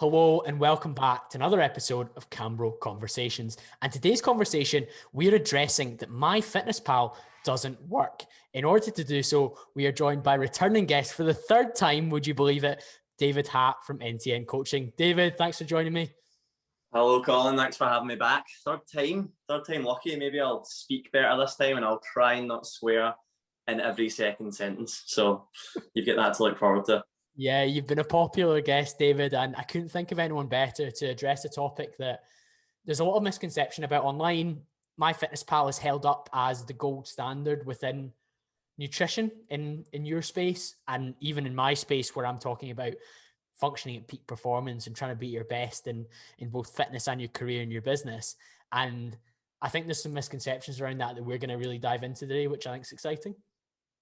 Hello and welcome back to another episode of CamBro Conversations. And today's conversation, we're addressing that MyFitnessPal doesn't work. In order to do so, we are joined by returning guest for the third time, would you believe it, David Hatt from NTN Coaching. David, thanks for joining me. Hello, Colin. Thanks for having me back. Third time lucky. Maybe I'll speak better this time and I'll try and not swear in every second sentence. So you've got that to look forward to. Yeah, you've been a popular guest, David, and I couldn't think of anyone better to address a topic that there's a lot of misconception about online. MyFitnessPal is held up as the gold standard within nutrition in your space, and even in my space where I'm talking about functioning at peak performance and trying to be your best in both fitness and your career and your business. And I think there's some misconceptions around that we're going to really dive into today, which I think is exciting.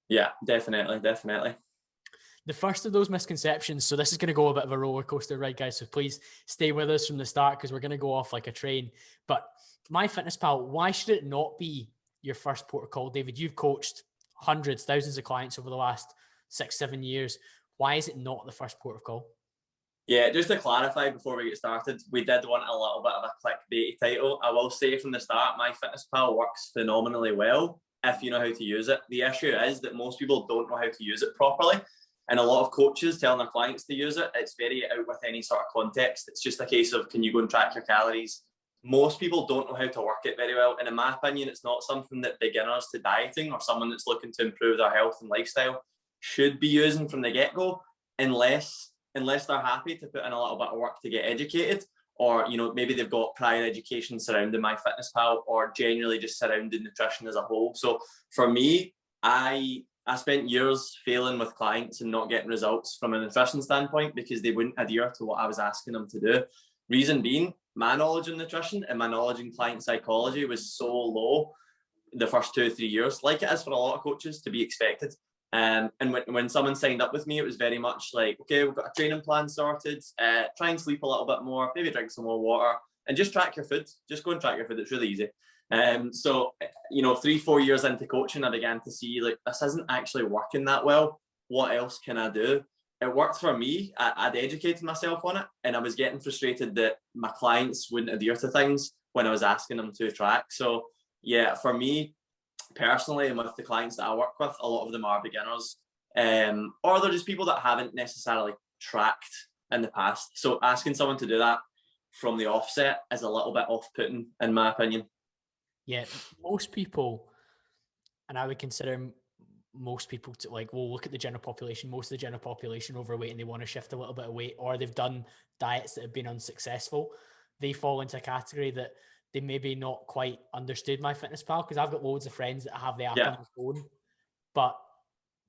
Yeah, definitely. The first of those misconceptions, so this is going to go a bit of a roller coaster ride, guys, so please stay with us from the start because we're going to go off like a train. But MyFitnessPal, why should it not be your first port of call? David, you've coached hundreds, thousands of clients over the last 6-7 years. Why is it not the first port of call? Yeah, just to clarify before we get started, we did want a little bit of a clickbaity title. I will say from the start, MyFitnessPal works phenomenally well if you know how to use it. The issue is that most people don't know how to use it properly. And a lot of coaches telling their clients to use it, it's very out with any sort of context. It's just a case of, can you go and track your calories? Most people don't know how to work it very well. And in my opinion, it's not something that beginners to dieting or someone that's looking to improve their health and lifestyle should be using from the get-go, unless they're happy to put in a little bit of work to get educated, or maybe they've got prior education surrounding MyFitnessPal or generally just surrounding nutrition as a whole. So for me, I spent years failing with clients and not getting results from a nutrition standpoint because they wouldn't adhere to what I was asking them to do. Reason being, my knowledge in nutrition and my knowledge in client psychology was so low the first 2 or 3 years, like it is for a lot of coaches, to be expected. And when someone signed up with me, it was very much like, okay, we've got a training plan sorted, try and sleep a little bit more, maybe drink some more water, and just track your food. Just go and track your food. It's really easy. So 3-4 years into coaching, I began to see like this isn't actually working that well. What else can I do? It worked for me. I'd educated myself on it, and I was getting frustrated that my clients wouldn't adhere to things when I was asking them to track. So yeah, for me personally, and with the clients that I work with, a lot of them are beginners, or they're just people that haven't necessarily tracked in the past. So asking someone to do that from the offset is a little bit off-putting, in my opinion. Yeah, most people, and I would consider most people to look at the general population. Most of the general population overweight and they want to shift a little bit of weight, or they've done diets that have been unsuccessful. They fall into a category that they maybe not quite understood MyFitnessPal, because I've got loads of friends that have the app on their phone, but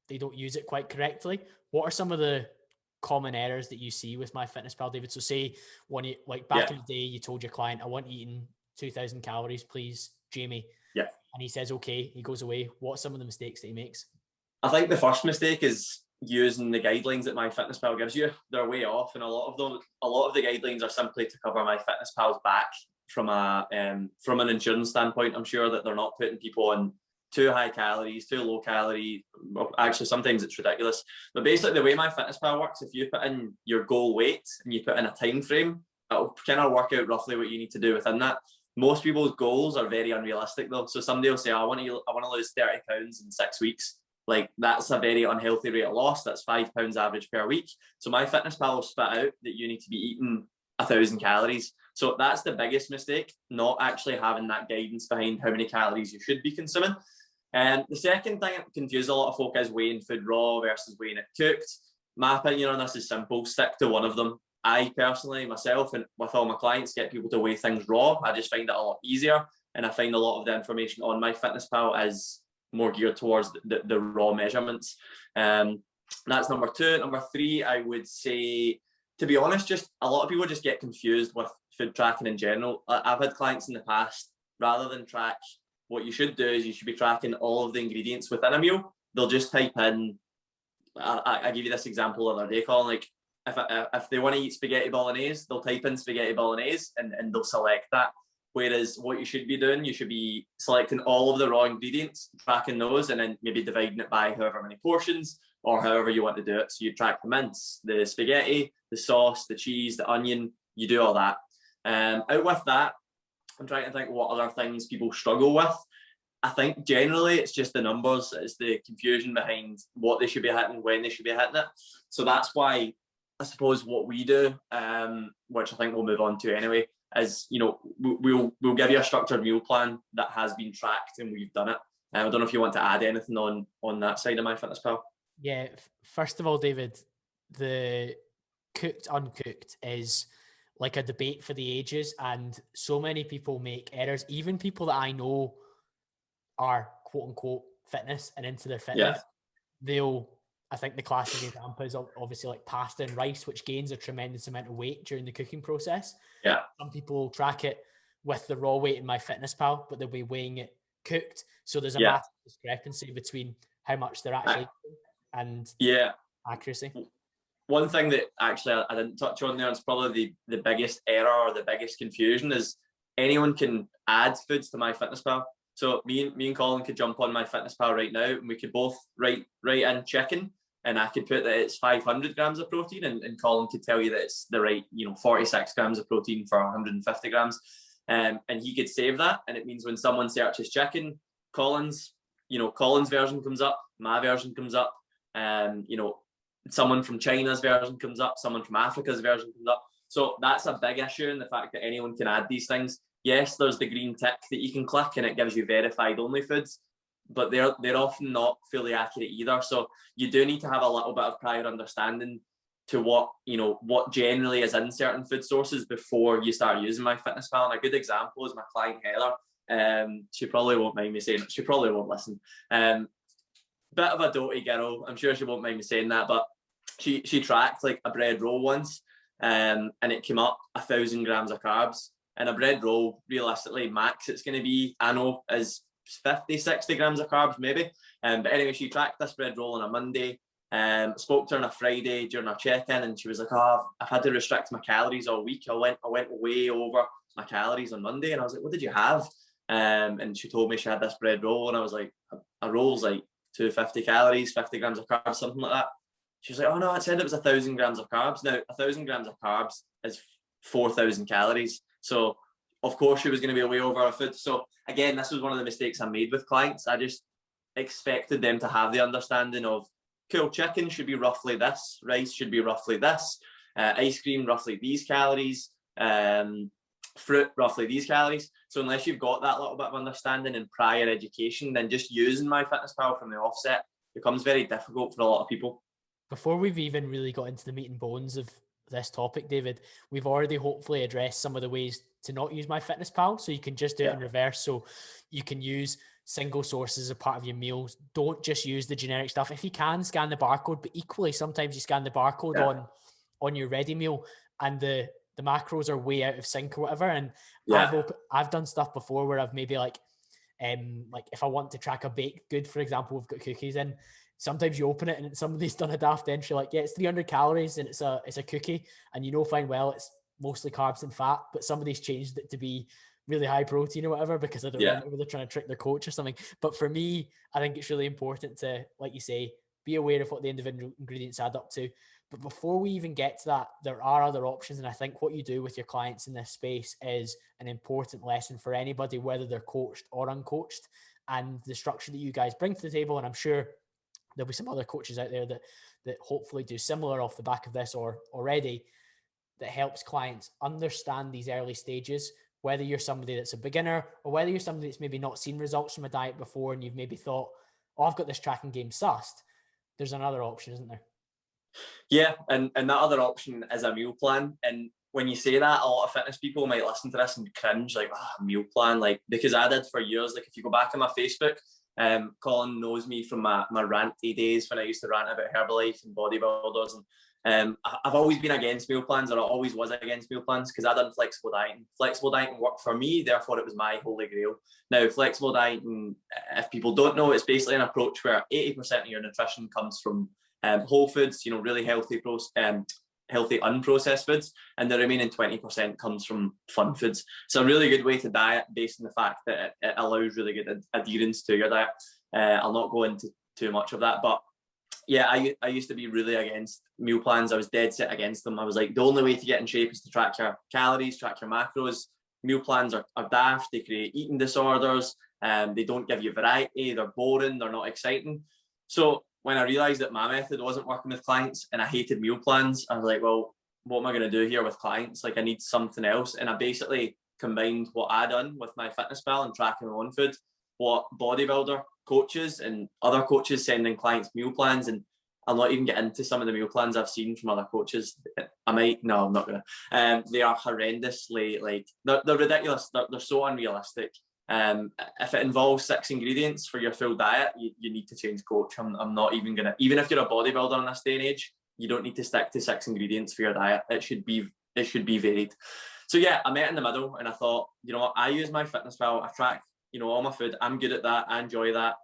they don't use it quite correctly. What are some of the common errors that you see with MyFitnessPal, David? So say when you back in the day, you told your client, I want eating 2,000 calories, please, Jamie. Yeah. And he says, okay, he goes away. What are some of the mistakes that he makes? I think the first mistake is using the guidelines that MyFitnessPal gives you. They're way off, and a lot of the guidelines are simply to cover MyFitnessPal's back from an insurance standpoint. I'm sure that they're not putting people on too high calories, too low calorie. Well, actually, sometimes it's ridiculous. But basically, the way MyFitnessPal works, if you put in your goal weight and you put in a time frame, it'll kind of work out roughly what you need to do within that. Most people's goals are very unrealistic though. So somebody will say, I want to lose 30 pounds in 6 weeks. Like, that's a very unhealthy rate of loss. That's 5 pounds average per week. So MyFitnessPal will spit out that you need to be eating 1,000 calories. So that's the biggest mistake, not actually having that guidance behind how many calories you should be consuming. And the second thing that confuses a lot of folk is weighing food raw versus weighing it cooked. My opinion on this is simple: stick to one of them. I personally, myself, and with all my clients, get people to weigh things raw. I just find it a lot easier, and I find a lot of the information on MyFitnessPal is more geared towards the raw measurements. That's number 2. Number 3, I would say, to be honest, just a lot of people just get confused with food tracking in general. I've had clients in the past, rather than track, what you should do is you should be tracking all of the ingredients within a meal. They'll just type in, I give you this example the other day, Colin, like if they want to eat spaghetti bolognese, they'll type in spaghetti bolognese and they'll select that. Whereas what you should be doing, you should be selecting all of the raw ingredients, tracking those, and then maybe dividing it by however many portions, or however you want to do it. So you track the mince, the spaghetti, the sauce, the cheese, the onion, you do all that. Out with that, I'm trying to think what other things people struggle with. I think generally it's just the numbers, it's the confusion behind what they should be hitting, when they should be hitting it. So that's why I suppose what we do, which I think we'll move on to anyway, is, you know, we'll give you a structured meal plan that has been tracked and we've done it. I don't know if you want to add anything on that side of MyFitnessPal. Yeah, first of all, David, the cooked uncooked is like a debate for the ages, and so many people make errors. Even people that I know are quote unquote fitness and into their fitness, I think the classic example is obviously like pasta and rice, which gains a tremendous amount of weight during the cooking process. Yeah. Some people track it with the raw weight in MyFitnessPal, but they'll be weighing it cooked. So there's a massive discrepancy between how much they're actually eating and accuracy. One thing that actually I didn't touch on there, it's probably the biggest error or the biggest confusion, is anyone can add foods to MyFitnessPal. So me and Colin could jump on MyFitnessPal right now, and we could both write in chicken, and I could put that it's 500 grams of protein, and Colin could tell you that it's the right, 46 grams of protein for 150 grams. And he could save that, and it means when someone searches chicken, Colin's version comes up, my version comes up, someone from China's version comes up, someone from Africa's version comes up. So that's a big issue in the fact that anyone can add these things. Yes, there's the green tick that you can click and it gives you verified only foods, but they're often not fully accurate either. So you do need to have a little bit of prior understanding to what generally is in certain food sources before you start using MyFitnessPal. And a good example is my client Heather. She probably won't mind me saying it. She probably won't listen. Bit of a doty girl. I'm sure she won't mind me saying that, but she tracked like a bread roll once, and it came up 1,000 grams of carbs. And a bread roll, realistically, max it's going to be, I know, is 50, 60 grams of carbs maybe. But anyway, she tracked this bread roll on a Monday. Spoke to her on a Friday during our check-in, and she was like, "Oh, I've had to restrict my calories all week. I went way over my calories on Monday." And I was like, "What did you have?" And she told me she had this bread roll, and I was like, "A roll's like 250 calories, 50 grams of carbs, something like that." She's like, "Oh no, it said it was 1,000 grams of carbs." Now, 1,000 grams of carbs is 4,000 calories. So of course she was going to be way over her food. So again, this was one of the mistakes I made with clients. I just expected them to have the understanding of, cool, chicken should be roughly this, rice should be roughly this, ice cream roughly these calories, fruit roughly these calories. So unless you've got that little bit of understanding and prior education, then just using MyFitnessPal from the offset becomes very difficult for a lot of people. Before we've even really got into the meat and bones of this topic, David, we've already hopefully addressed some of the ways to not use MyFitnessPal. So you can just do it in reverse. So you can use single sources as a part of your meals. Don't just use the generic stuff. If you can, scan the barcode, but equally sometimes you scan the barcode on your ready meal and the macros are way out of sync or whatever. And I've done stuff before where I've maybe like if I want to track a baked good, for example, we've got cookies in. Sometimes you open it and somebody's done a daft entry like, it's 300 calories and it's a cookie, and fine well it's mostly carbs and fat, but somebody's changed it to be really high protein or whatever because I don't know, maybe they're trying to trick their coach or something. But for me, I think it's really important to, like you say, be aware of what the individual ingredients add up to. But before we even get to that, there are other options. And I think what you do with your clients in this space is an important lesson for anybody, whether they're coached or uncoached, and the structure that you guys bring to the table. And I'm sure there'll be some other coaches out there that hopefully do similar off the back of this or already, that helps clients understand these early stages, whether you're somebody that's a beginner or whether you're somebody that's maybe not seen results from a diet before and you've maybe thought, oh, I've got this tracking game sussed. There's another option, isn't there? Yeah, and that other option is a meal plan. And when you say that, a lot of fitness people might listen to this and cringe, like, meal plan, like, because I did for years. Like, if you go back on my Facebook, Colin knows me from my ranty days when I used to rant about Herbalife and bodybuilders, and I've always been against meal plans, or I always was against meal plans, because I done flexible dieting. Flexible dieting worked for me, therefore it was my holy grail. Now, flexible dieting, if people don't know, it's basically an approach where 80% of your nutrition comes from whole foods, really healthy unprocessed foods, and the remaining 20% comes from fun foods. So a really good way to diet based on the fact that it allows really good adherence to your diet. I'll not go into too much of that, but yeah, I used to be really against meal plans. I was dead set against them. I was like, the only way to get in shape is to track your calories, track your macros. Meal plans are daft. They create eating disorders. They don't give you variety. They're boring. They're not exciting. So when I realized that my method wasn't working with clients and I hated meal plans, I was like, well, what am I going to do here with clients? Like, I need something else. And I basically combined what I done with MyFitnessPal and tracking my own food, what bodybuilder coaches and other coaches sending clients meal plans. And I'll not even get into some of the meal plans I've seen from other coaches. I'm not gonna. They are horrendously, like, they're ridiculous. They're so unrealistic. If it involves 6 ingredients for your full diet, you need to change coach. I'm not even gonna, even if you're a bodybuilder in this day and age, you don't need to stick to 6 ingredients for your diet. It should be varied. So yeah, I met in the middle and I thought, you know what, I use MyFitnessPal, I track, you know, all my food. I'm good at that. I enjoy that.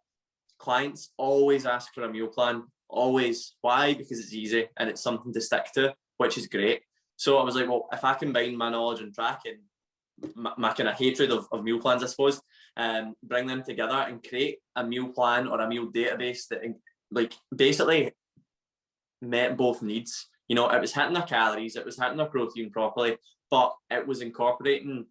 Clients always ask for a meal plan. Always. Why? Because it's easy and it's something to stick to, which is great. So I was like, well, if I combine my knowledge and tracking, my kind of hatred of meal plans, I suppose, bring them together and create a meal plan or a meal database that, like, basically met both needs. You know, it was hitting their calories, it was hitting their protein properly, but it was incorporating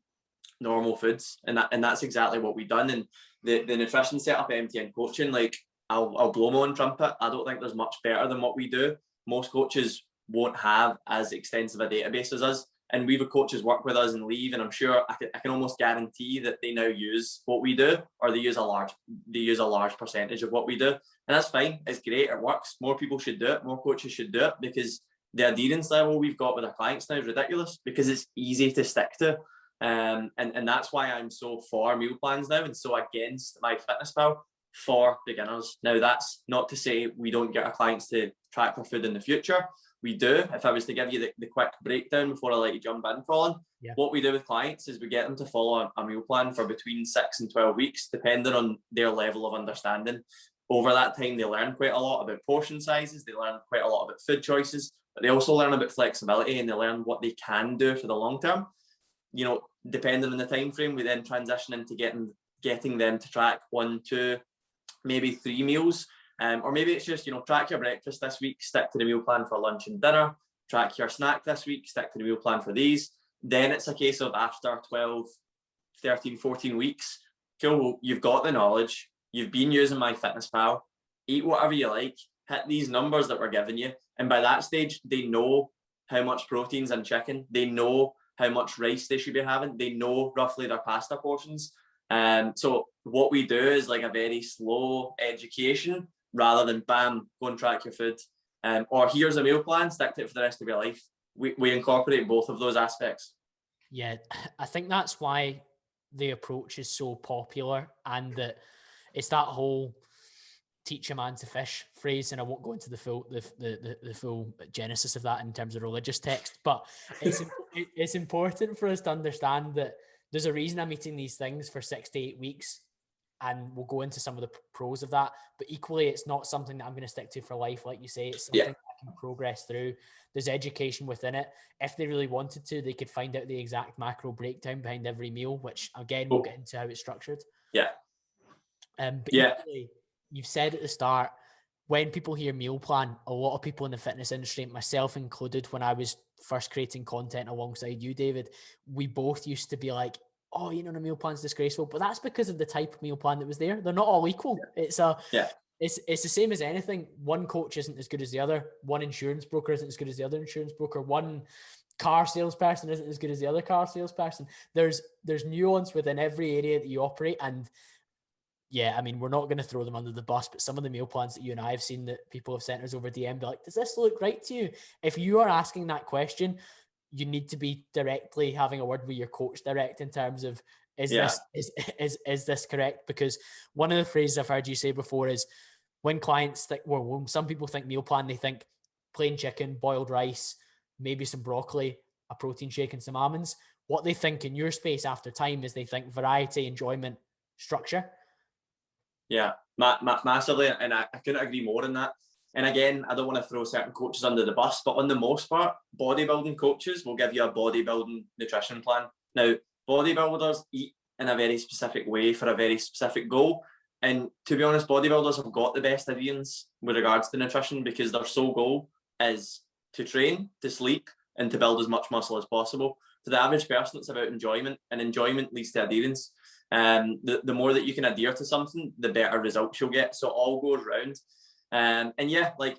normal foods, and that's exactly what we've done. And the nutrition setup at MTN Coaching, like, I'll blow my own trumpet. I don't think there's much better than what we do. Most coaches won't have as extensive a database as us, and we've had coaches work with us and leave, and I'm sure I can almost guarantee that they now use what we do, or they use a large percentage of what we do, and that's fine. It's great. It works. More people should do it. More coaches should do it, because the adherence level we've got with our clients now is ridiculous, because it's easy to stick to. And that's why I'm so for meal plans now and so against MyFitnessPal for beginners. Now, that's not to say we don't get our clients to track their food in the future. We do. If I was to give you the quick breakdown before I let you jump in, Colin, what we do with clients is we get them to follow a meal plan for between 6 and 12 weeks, depending on their level of understanding. Over that time, they learn quite a lot about portion sizes. They learn quite a lot about food choices, but they also learn about flexibility, and they learn what they can do for the long term. You know, depending on the time frame, we then transition into getting them to track 1, 2, maybe 3 meals, or maybe it's just, you know, track your breakfast this week, stick to the meal plan for lunch and dinner, track your snack this week, stick to the meal plan for these. Then it's a case of, after 12, 13, 14 weeks, cool, you've got the knowledge, you've been using MyFitnessPal, eat whatever you like, hit these numbers that we're giving you, and by that stage, they know how much protein's in chicken, they know how much rice they should be having, they know roughly their pasta portions. So what we do is like a very slow education, rather than bam, go and track your food, or here's a meal plan, stick to it for the rest of your life. We incorporate both of those aspects. Yeah, I think that's why the approach is so popular, and that it's that whole teach a man to fish phrase, and I won't go into the full genesis of that in terms of religious text, but it's important for us to understand that there's a reason I'm eating these things for 6 to 8 weeks, and we'll go into some of the pros of that, but equally it's not something that I'm going to stick to for life. Like you say, it's something that I can progress through. There's education within it. If they really wanted to, they could find out the exact macro breakdown behind every meal, which again, we'll get into how it's structured. Equally, you've said at the start, when people hear meal plan, a lot of people in the fitness industry, myself included, when I was first creating content alongside you, David, we both used to be like, oh, you know, a meal plan's disgraceful, but that's because of the type of meal plan that was there. They're not all equal. It's the same as anything. One coach isn't as good as the other. One insurance broker isn't as good as the other insurance broker. One car salesperson isn't as good as the other car salesperson. There's nuance within every area that you operate. And yeah, I mean, we're not going to throw them under the bus, but some of the meal plans that you and I have seen that people have sent us over DM, be like, does this look right to you? If you are asking that question, you need to be directly having a word with your coach direct in terms of, is this correct? Because one of the phrases I've heard you say before is, when clients think, well, when some people think meal plan, they think plain chicken, boiled rice, maybe some broccoli, a protein shake and some almonds. What they think in your space after time is they think variety, enjoyment, structure. Yeah, massively, and I couldn't agree more on that. And again, I don't want to throw certain coaches under the bus, but on the most part, bodybuilding coaches will give you a bodybuilding nutrition plan. Now, bodybuilders eat in a very specific way for a very specific goal. And to be honest, bodybuilders have got the best adherence with regards to nutrition because their sole goal is to train, to sleep, and to build as much muscle as possible. To the average person, it's about enjoyment, and enjoyment leads to adherence. The more that you can adhere to something, the better results you'll get. So it all goes round. And yeah, like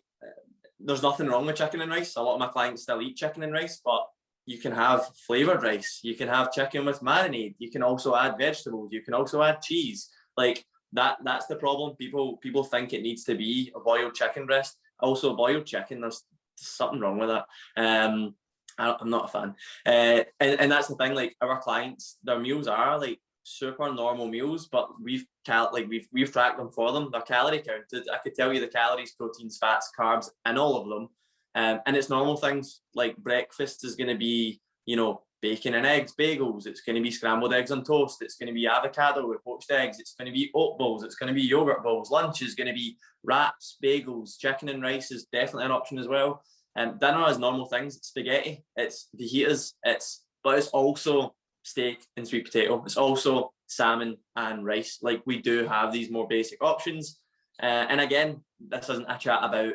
there's nothing wrong with chicken and rice. A lot of my clients still eat chicken and rice, but you can have flavored rice. You can have chicken with marinade. You can also add vegetables. You can also add cheese. Like that's the problem. People think it needs to be a boiled chicken breast. Also, boiled chicken, there's something wrong with that. I'm not a fan. And that's the thing. Like our clients, their meals are like super normal meals, but we've tracked them for them. They're calorie counted. I could tell you the calories, proteins, fats, carbs, and all of them. And it's normal things like breakfast is going to be, bacon and eggs, bagels. It's going to be scrambled eggs on toast. It's going to be avocado with poached eggs. It's going to be oat bowls. It's going to be yogurt bowls. Lunch is going to be wraps, bagels. Chicken and rice is definitely an option as well. Dinner is normal things. It's spaghetti. It's fajitas. But it's also steak and sweet potato. It's also salmon and rice. Like we do have these more basic options. And again, this isn't a chat about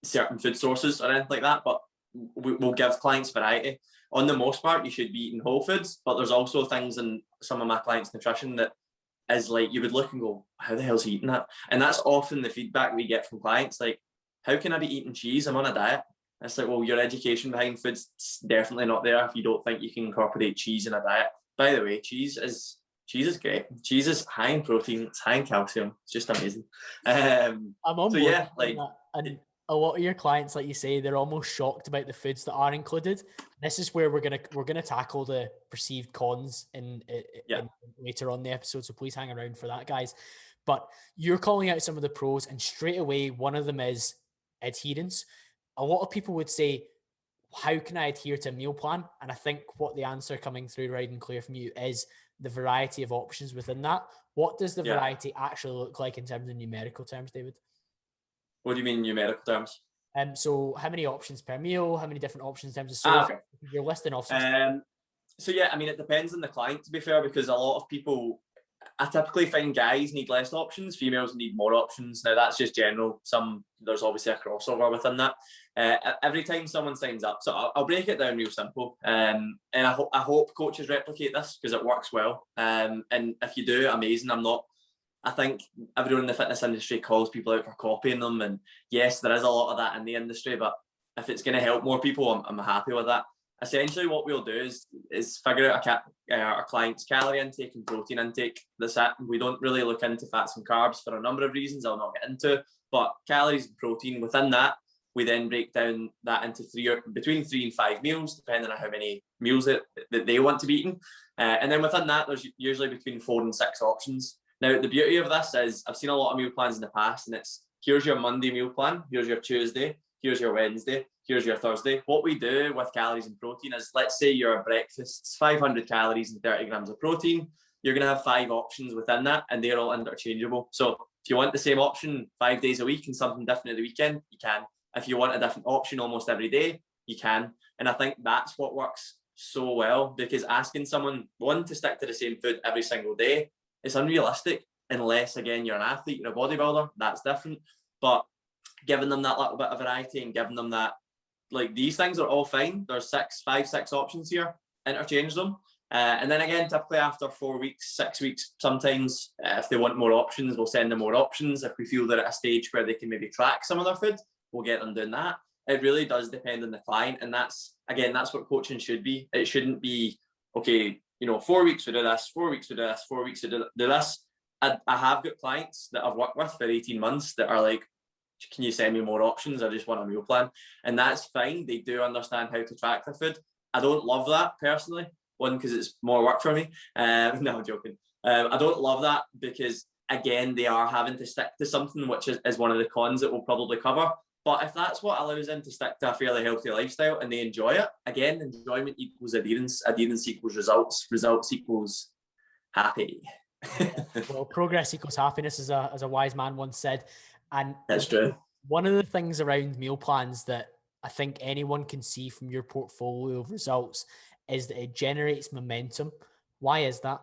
certain food sources or anything like that, but we'll give clients variety. On the most part, you should be eating whole foods, but there's also things in some of my clients' nutrition that is like you would look and go, how the hell's he eating that? And that's often the feedback we get from clients, like, how can I be eating cheese? I'm on a diet. It's like, well, your education behind food's definitely not there if you don't think you can incorporate cheese in a diet. By the way, cheese is great. Cheese is high in protein, it's high in calcium. It's just amazing. I'm on so board yeah, like and a lot of your clients, like you say, they're almost shocked about the foods that are included. This is where we're gonna tackle the perceived cons in later on the episode. So please hang around for that, guys. But you're calling out some of the pros, and straight away, one of them is adherence. A lot of people would say, how can I adhere to a meal plan? And I think what the answer coming through loud and clear from you is the variety of options within that. What does the variety actually look like in terms of numerical terms, David? What do you mean numerical terms? So how many options per meal? How many different options in terms of source? Okay. You're listing off. So yeah, I mean, it depends on the client, to be fair, because a lot of people, I typically find guys need less options, females need more options. Now that's just general. There's obviously a crossover within that. Every time someone signs up, so I'll break it down real simple. And I hope coaches replicate this because it works well. And if you do, amazing. I think everyone in the fitness industry calls people out for copying them. And yes, there is a lot of that in the industry, but if it's going to help more people, I'm happy with that. Essentially what we'll do is figure out our client's calorie intake and protein intake. We don't really look into fats and carbs for a number of reasons I'll not get into, but calories and protein within that, we then break down that into between 3 and 5 meals, depending on how many meals that they want to be eating. And then within that, there's usually between 4 and 6 options. Now, the beauty of this is I've seen a lot of meal plans in the past, and it's here's your Monday meal plan, here's your Tuesday, here's your Wednesday, here's your Thursday. What we do with calories and protein is, let's say your breakfast's 500 calories and 30 grams of protein. You're going to have 5 options within that, and they're all interchangeable. So if you want the same option 5 days a week and something different at the weekend, you can. If you want a different option almost every day, you can. And I think that's what works so well, because asking someone, one, to stick to the same food every single day, it's unrealistic unless, again, you're an athlete, you're a bodybuilder, that's different. But giving them that little bit of variety and giving them that, like, these things are all fine. There's 5, 6 options here, interchange them. And then again, typically after 4 weeks, 6 weeks, sometimes if they want more options, we'll send them more options. If we feel they're at a stage where they can maybe track some of their food, we'll get them doing that. It really does depend on the client. And that's what coaching should be. It shouldn't be, okay, 4 weeks we do this, 4 weeks we do this, 4 weeks we do this. I have got clients that I've worked with for 18 months that are like, can you send me more options? I just want a meal plan. And that's fine. They do understand how to track their food. I don't love that personally. One, because it's more work for me. No, I'm joking. I don't love that because, again, they are having to stick to something, which is one of the cons that we'll probably cover. But if that's what allows them to stick to a fairly healthy lifestyle and they enjoy it, again, enjoyment equals adherence. Adherence equals results. Results equals happy. Well, progress equals happiness, as a wise man once said. And that's true. One of the things around meal plans that I think anyone can see from your portfolio of results is that it generates momentum. Why is that?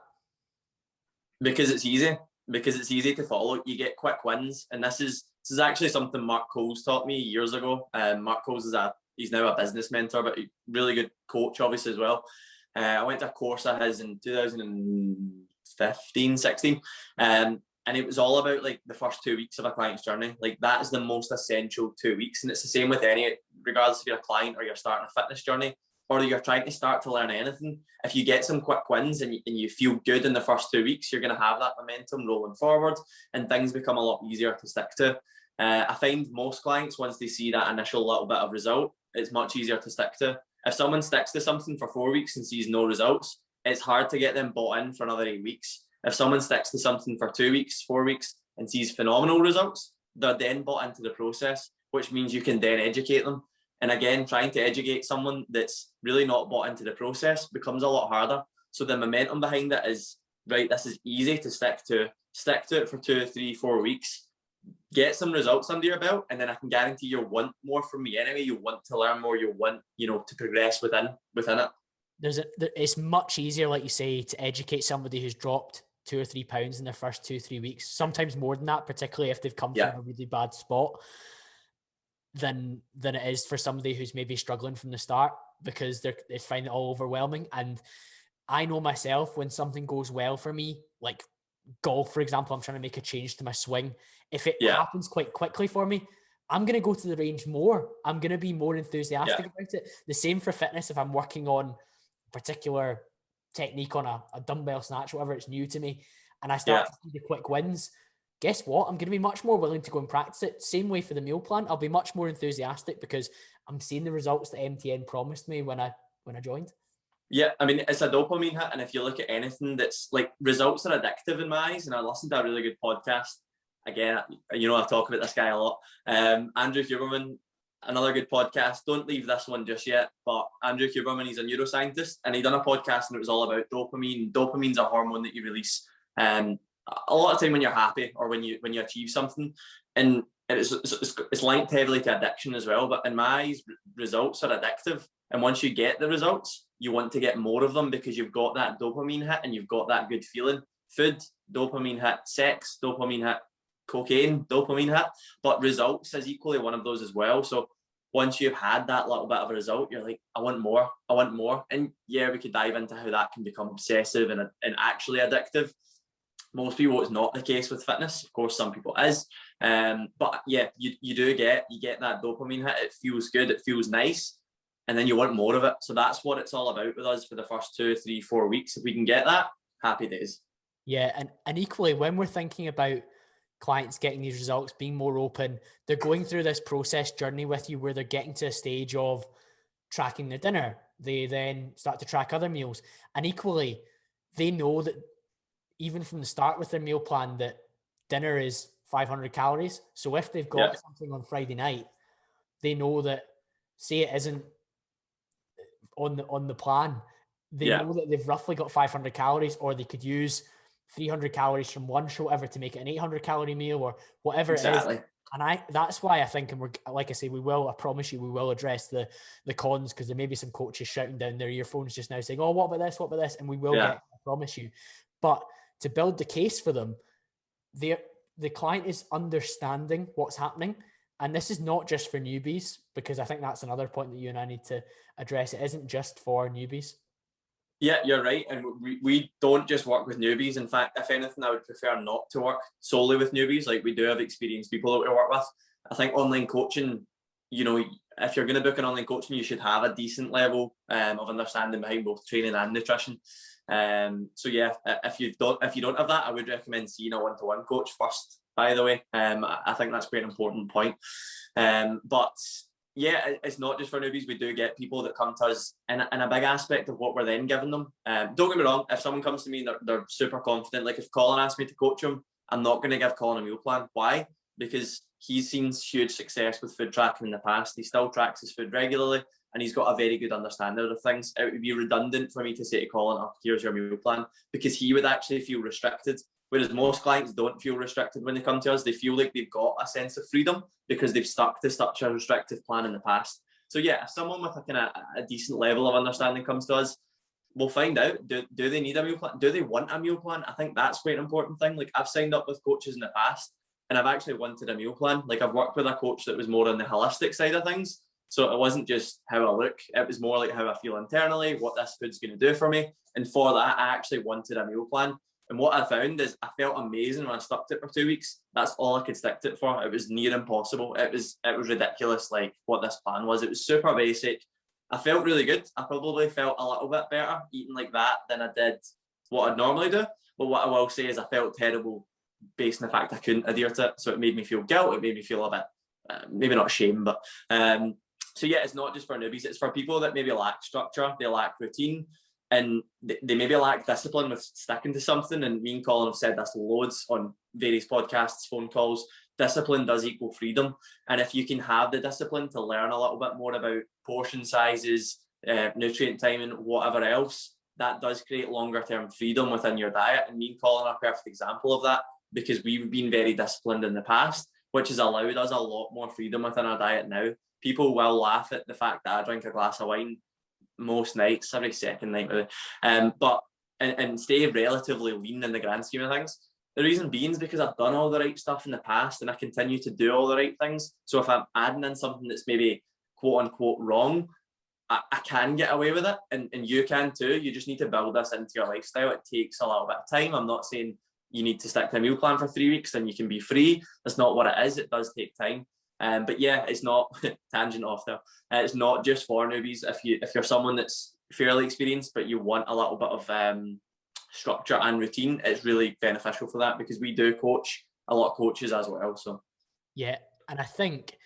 Because it's easy. because it's easy to follow. You get quick wins, and this is actually something Mark Coles taught me years ago. Mark Coles he's now a business mentor, but a really good coach, obviously, as well. I went to a course of his in 2015, 16, and it was all about like the first 2 weeks of a client's journey. Like that is the most essential 2 weeks, and it's the same with any, regardless if you're a client or you're starting a fitness journey, or you're trying to start to learn anything. If you get some quick wins and you feel good in the first 2 weeks, you're going to have that momentum rolling forward, and things become a lot easier to stick to. I find most clients, once they see that initial little bit of result, it's much easier to stick to. If someone sticks to something for 4 weeks and sees no results, it's hard to get them bought in for another 8 weeks. If someone sticks to something for 2 weeks, 4 weeks, and sees phenomenal results, they're then bought into the process, which means you can then educate them. And again, trying to educate someone that's really not bought into the process becomes a lot harder. So the momentum behind it is, right, this is easy to stick to. Stick to it for 2, 3, 4 weeks. Get some results under your belt, and then I can guarantee you'll want more from me anyway. You want to learn more. You want, to progress within it. It's much easier, like you say, to educate somebody who's dropped 2 or 3 pounds in their first 2-3 weeks, sometimes more than that, particularly if they've come from a really bad spot, than it is for somebody who's maybe struggling from the start, because they find it all overwhelming. And I know myself, when something goes well for me, like golf, for example, I'm trying to make a change to my swing. If it happens quite quickly for me, I'm going to go to the range more. I'm going to be more enthusiastic about it. The same for fitness. If I'm working on a particular technique on a dumbbell snatch, whatever, it's new to me, and I start to see the quick wins, guess what? I'm going to be much more willing to go and practice it. Same way for the meal plan. I'll be much more enthusiastic because I'm seeing the results that MTN promised me when I joined. Yeah, I mean, it's a dopamine hit. And if you look at anything that's like, results are addictive in my eyes. And I listened to a really good podcast. Again, I talk about this guy a lot. Andrew Huberman, another good podcast. Don't leave this one just yet. But Andrew Huberman, he's a neuroscientist, and he done a podcast, and it was all about dopamine. Dopamine's a hormone that you release a lot of time when you're happy, or when you achieve something, and it's linked heavily to addiction as well. But in my eyes, results are addictive, and once you get the results, you want to get more of them because you've got that dopamine hit and you've got that good feeling. Food, dopamine hit. Sex, dopamine hit. Cocaine, dopamine hit. But results is equally one of those as well. So once you've had that little bit of a result, you're like, I want more. And we could dive into how that can become obsessive and actually addictive. Most people, it's not the case with fitness. Of course, some people is. But yeah, you get that dopamine hit. It feels good. It feels nice. And then you want more of it. So that's what it's all about with us for the first 2, 3, 4 weeks. If we can get that, happy days. Yeah. And equally, when we're thinking about clients getting these results, being more open, they're going through this process journey with you where they're getting to a stage of tracking their dinner. They then start to track other meals. And equally, they know that even from the start with their meal plan, that dinner is 500 calories. So if they've got something on Friday night, they know that, say it isn't on the plan, they know that they've roughly got 500 calories, or they could use 300 calories from lunch or whatever to make it an 800 calorie meal, or whatever it is. And that's why I think, and we're, like I say, I promise you, we will address the cons, because there may be some coaches shouting down their earphones just now saying, oh, what about this? And we will get, I promise you. But to build the case for them, the client is understanding what's happening. And this is not just for newbies, because I think that's another point that you and I need to address. It isn't just for newbies. Yeah, you're right. And we don't just work with newbies. In fact, if anything, I would prefer not to work solely with newbies. Like, we do have experienced people that we work with. I think online coaching, if you're going to book an online coaching, you should have a decent level of understanding behind both training and nutrition. So yeah, if you don't have that, I would recommend seeing a one-to-one coach first, by the way. I think that's quite an important point. But yeah, it's not just for newbies. We do get people that come to us, and a big aspect of what we're then giving them. Don't get me wrong, if someone comes to me and they're super confident, like if Colin asked me to coach him, I'm not going to give Colin a meal plan. Why? Because he's seen huge success with food tracking in the past. He still tracks his food regularly, and he's got a very good understanding of things. It would be redundant for me to say to Colin, oh, here's your meal plan, because he would actually feel restricted. Whereas most clients don't feel restricted when they come to us. They feel like they've got a sense of freedom because they've stuck to such a restrictive plan in the past. So yeah, if someone with a decent level of understanding comes to us, we'll find out. Do they need a meal plan? Do they want a meal plan? I think that's quite an important thing. Like, I've signed up with coaches in the past and I've actually wanted a meal plan. Like, I've worked with a coach that was more on the holistic side of things. So it wasn't just how I look. It was more like how I feel internally, what this food's going to do for me. And for that, I actually wanted a meal plan. And what I found is I felt amazing when I stuck to it for 2 weeks. That's all I could stick to it for. It was near impossible. It was ridiculous, like what this plan was. It was super basic. I felt really good. I probably felt a little bit better eating like that than I did what I'd normally do. But what I will say is I felt terrible based on the fact I couldn't adhere to it. So it made me feel guilt. It made me feel a bit, maybe not shame, but so yeah, it's not just for newbies. It's for people that maybe lack structure, they lack routine, and they maybe lack discipline with sticking to something. And me and Colin have said this loads on various podcasts, phone calls. Discipline does equal freedom. And if you can have the discipline to learn a little bit more about portion sizes, nutrient timing, whatever else, that does create longer term freedom within your diet. And me and Colin are a perfect example of that, because we've been very disciplined in the past, which has allowed us a lot more freedom within our diet now. People will laugh at the fact that I drink a glass of wine most nights, every second night, but stay relatively lean in the grand scheme of things. The reason being is because I've done all the right stuff in the past and I continue to do all the right things. So if I'm adding in something that's maybe quote unquote wrong, I can get away with it, and you can too. You just need to build this into your lifestyle. It takes a little bit of time. I'm not saying you need to stick to a meal plan for 3 weeks and you can be free. That's not what it is. It does take time. But yeah, it's not tangent off there. It's not just for newbies. If you're someone that's fairly experienced but you want a little bit of structure and routine, it's really beneficial for that, because we do coach a lot of coaches as well. So yeah, and I think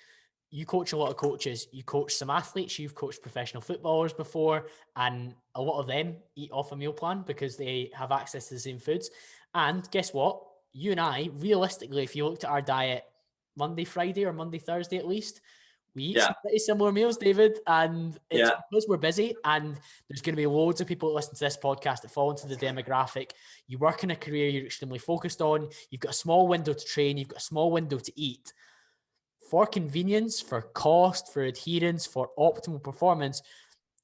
you coach a lot of coaches. You coach some athletes. You've coached professional footballers before, and a lot of them eat off a meal plan because they have access to the same foods. And guess what? You and I, realistically, if you looked at our diet Monday, Friday, or Monday, Thursday at least, we eat some pretty similar meals, David, and it's because we're busy, and there's going to be loads of people that listen to this podcast that fall into the demographic. You work in a career you're extremely focused on, you've got a small window to train, you've got a small window to eat. For convenience, for cost, for adherence, for optimal performance,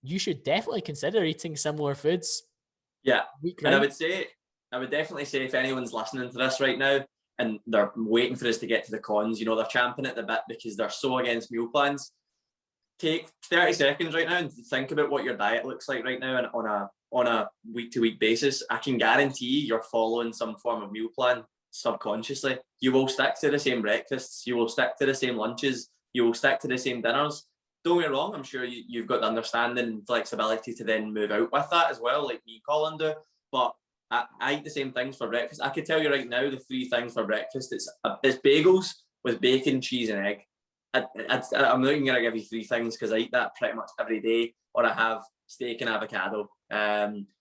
you should definitely consider eating similar foods. Yeah, and I would definitely say, if anyone's listening to this right now and they're waiting for us to get to the cons, you know, they're champing at the bit because they're so against meal plans, take 30 seconds right now and think about what your diet looks like right now, and on a week-to-week basis. I can guarantee you're following some form of meal plan subconsciously. You will stick to the same breakfasts, you will stick to the same lunches, you will stick to the same dinners. Don't get me wrong, I'm sure you've got the understanding and flexibility to then move out with that as well, like me and Colin do. But I eat the same things for breakfast. I could tell you right now the 3 things for breakfast. It's bagels with bacon, cheese, and egg. I'm not even going to give you 3 things because I eat that pretty much every day, or I have steak and avocado.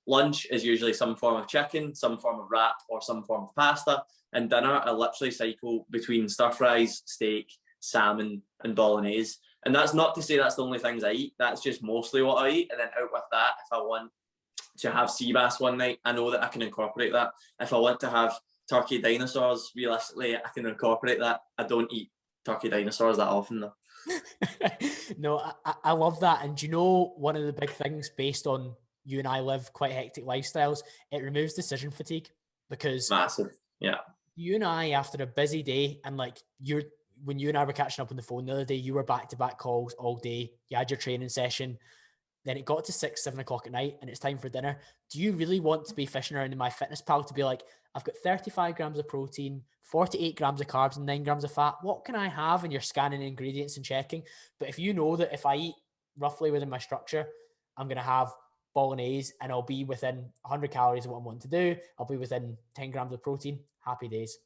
Lunch is usually some form of chicken, some form of wrap, or some form of pasta. And dinner, I literally cycle between stir fries, steak, salmon, and bolognese. And that's not to say that's the only things I eat. That's just mostly what I eat. And then out with that, if I want to have sea bass one night, I know that I can incorporate that. If I want to have turkey dinosaurs, realistically, I can incorporate that. I don't eat turkey dinosaurs that often though. No, I love that. And do you know, one of the big things, based on you and I live quite hectic lifestyles, it removes decision fatigue. Because massive, yeah. You and I, after a busy day, and like when you and I were catching up on the phone the other day, you were back-to-back calls all day. You had your training session. Then it got to 6, 7 o'clock at night and it's time for dinner. Do you really want to be fishing around in MyFitnessPal to be like, I've got 35 grams of protein, 48 grams of carbs, and 9 grams of fat. What can I have? And you're scanning ingredients and checking. But if you know that if I eat roughly within my structure, I'm going to have bolognese and I'll be within 100 calories of what I'm wanting to do, I'll be within 10 grams of protein, happy days.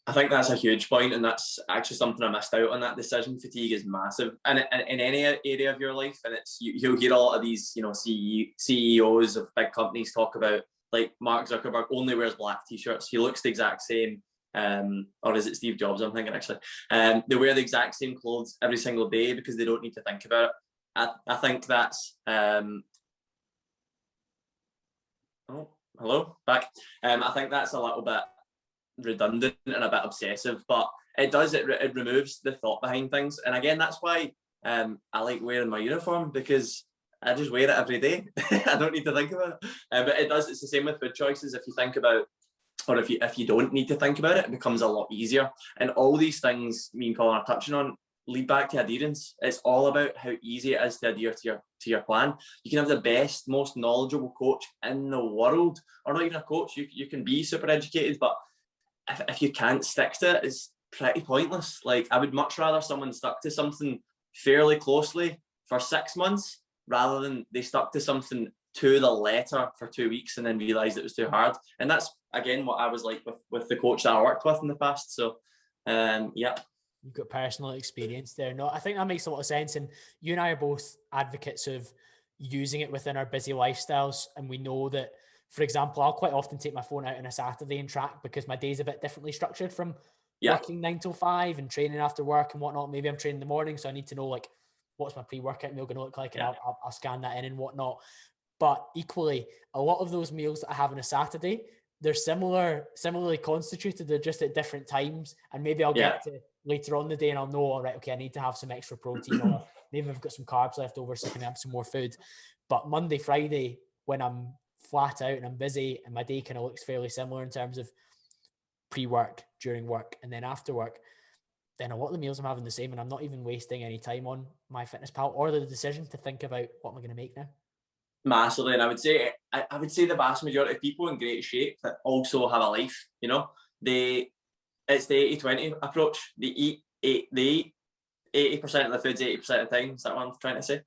I think that's a huge point, and that's actually something I missed out on. That decision fatigue is massive, and in any area of your life. And it's you'll hear a lot of these, you know, CEOs of big companies talk about, like Mark Zuckerberg only wears black t-shirts. He looks the exact same, or is it Steve Jobs? I'm thinking actually. They wear the exact same clothes every single day because they don't need to think about it. I think that's oh, hello, back. I think that's a little bit redundant and a bit obsessive, but it removes the thought behind things. And again, that's why I like wearing my uniform, because I just wear it every day. I don't need to think about it. But it's the same with food choices. If you think about, or if you don't need to think about it, it becomes a lot easier. And all these things me and Colin are touching on lead back to adherence. It's all about how easy it is to adhere to your plan. You can have the best, most knowledgeable coach in the world, or not even a coach. You can be super educated, but if you can't stick to it, it's pretty pointless. Like, I would much rather someone stuck to something fairly closely for 6 months rather than they stuck to something to the letter for 2 weeks and then realized it was too hard. And that's, again, what I was like with the coach that I worked with in the past. So, yeah. You've got personal experience there. No, I think that makes a lot of sense. And you and I are both advocates of using it within our busy lifestyles. And we know that, for example, I'll quite often take my phone out on a Saturday and track because my day's a bit differently structured from working 9 till 5 and training after work and whatnot. Maybe I'm training in the morning, so I need to know, like, what's my pre-workout meal going to look like, and I'll scan that in and whatnot. But equally, a lot of those meals that I have on a Saturday, they're similarly constituted. They're just at different times, and maybe I'll get to later on in the day and I'll know, all right, okay, I need to have some extra protein, or maybe I've got some carbs left over, so I can have some more food. But Monday, Friday, when I'm flat out and I'm busy and my day kind of looks fairly similar in terms of pre-work, during work, and then after work, then a lot of the meals I'm having the same, and I'm not even wasting any time on MyFitnessPal or the decision to think about what am I going to make now. Massively. And I would say the vast majority of people in great shape that also have a life, it's the 80-20 approach. They eat 80% of the food's 80% of the time. Is that what I'm trying to say?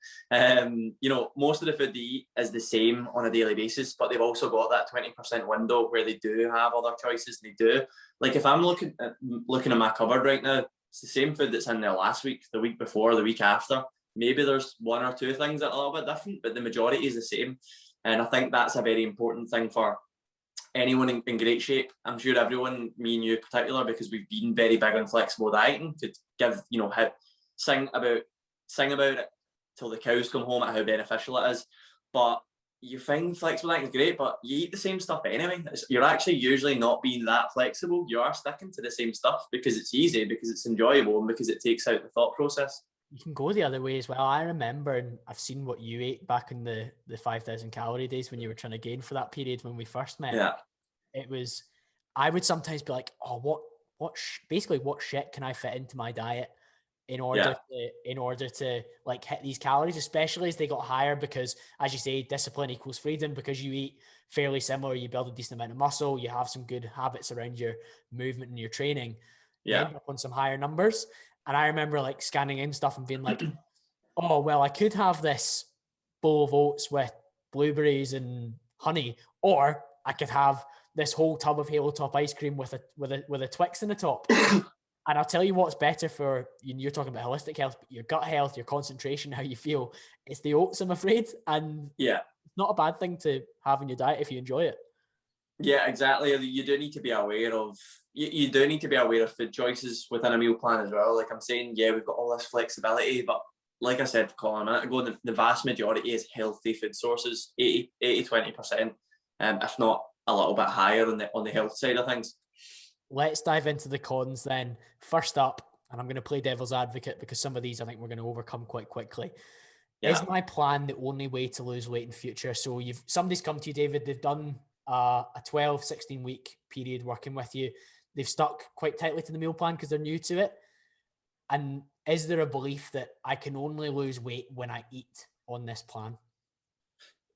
Most of the food they eat is the same on a daily basis, but they've also got that 20% window where they do have other choices. They do. Like, if I'm looking at my cupboard right now, it's the same food that's in there last week, the week before, the week after. Maybe there's one or two things that are a little bit different, but the majority is the same. And I think that's a very important thing for anyone in great shape. I'm sure everyone, me and you in particular, because we've been very big on flexible dieting, to give, sing about it till the cows come home at how beneficial it is. But you find flexible dieting is great, but you eat the same stuff anyway. You're actually usually not being that flexible. You are sticking to the same stuff because it's easy, because it's enjoyable, and because it takes out the thought process. You can go the other way as well. I remember, and I've seen what you ate back in the 5,000 calorie days when you were trying to gain for that period when we first met. Yeah. It was, I would sometimes be like, oh, what shit can I fit into my diet in order to like hit these calories, especially as they got higher, because, as you say, discipline equals freedom. Because you eat fairly similar, you build a decent amount of muscle, you have some good habits around your movement and your training, you end up on some higher numbers. And I remember like scanning in stuff and being like, oh, well, I could have this bowl of oats with blueberries and honey, or I could have this whole tub of Halo Top ice cream with a Twix in the top. And I'll tell you what's better for, you're talking about holistic health, but your gut health, your concentration, how you feel, it's the oats, I'm afraid. And it's not a bad thing to have in your diet if you enjoy it. Yeah, exactly. You do need to be aware of food choices within a meal plan as well. Like I'm saying, we've got all this flexibility, but like I said, Colin, a minute ago, the vast majority is healthy food sources, 80-20%, if not a little bit higher on the health side of things. Let's dive into the cons then. First up, and I'm going to play devil's advocate because some of these I think we're going to overcome quite quickly. Yeah. Is my plan the only way to lose weight in future? So somebody's come to you, David, they've done a 12, 16 week period working with you. They've stuck quite tightly to the meal plan because they're new to it. And is there a belief that I can only lose weight when I eat on this plan?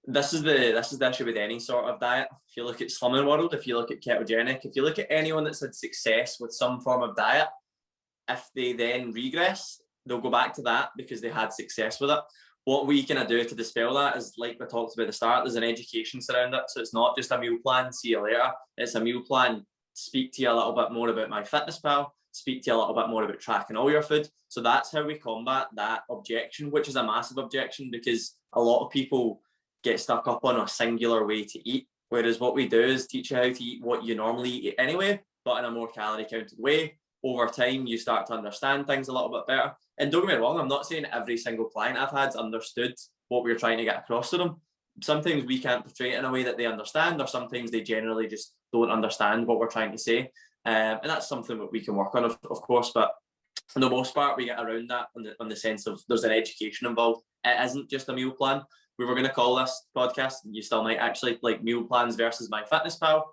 This is the issue with any sort of diet. If you look at Slimming World, if you look at ketogenic, if you look at anyone that's had success with some form of diet, if they then regress, they'll go back to that because they had success with it. What we can do to dispel that is, like we talked about at the start, there's an education surround it. So it's not just a meal plan, see you later. It's a meal plan, speak to you a little bit more about MyFitnessPal, speak to you a little bit more about tracking all your food. So that's how we combat that objection, which is a massive objection because a lot of people get stuck up on a singular way to eat. Whereas what we do is teach you how to eat what you normally eat anyway, but in a more calorie counted way. Over time, you start to understand things a little bit better. And don't get me wrong, I'm not saying every single client I've had understood what we were trying to get across to them. Sometimes we can't portray it in a way that they understand, or sometimes they generally just don't understand what we're trying to say. And that's something that we can work on, of course. But for the most part, we get around that on the sense of there's an education involved. It isn't just a meal plan. we were going to call this podcast, you still might actually, like meal plans versus MyFitnessPal.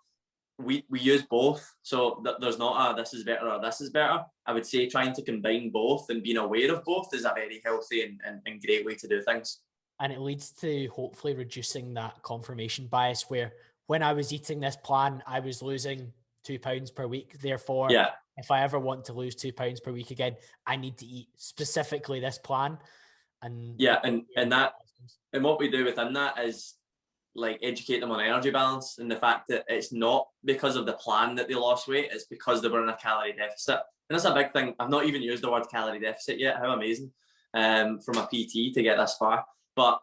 We use both. So there's not a this is better or this is better. I would say trying to combine both and being aware of both is a very healthy and great way to do things. And it leads to hopefully reducing that confirmation bias where when I was eating this plan, I was losing 2 pounds per week. Therefore, if I ever want to lose 2 pounds per week again, I need to eat specifically this plan. And and what we do within that is like educate them on energy balance and the fact that it's not because of the plan that they lost weight, it's because they were in a calorie deficit. And that's a big thing. I've not even used the word calorie deficit yet. How amazing from a PT to get this far. But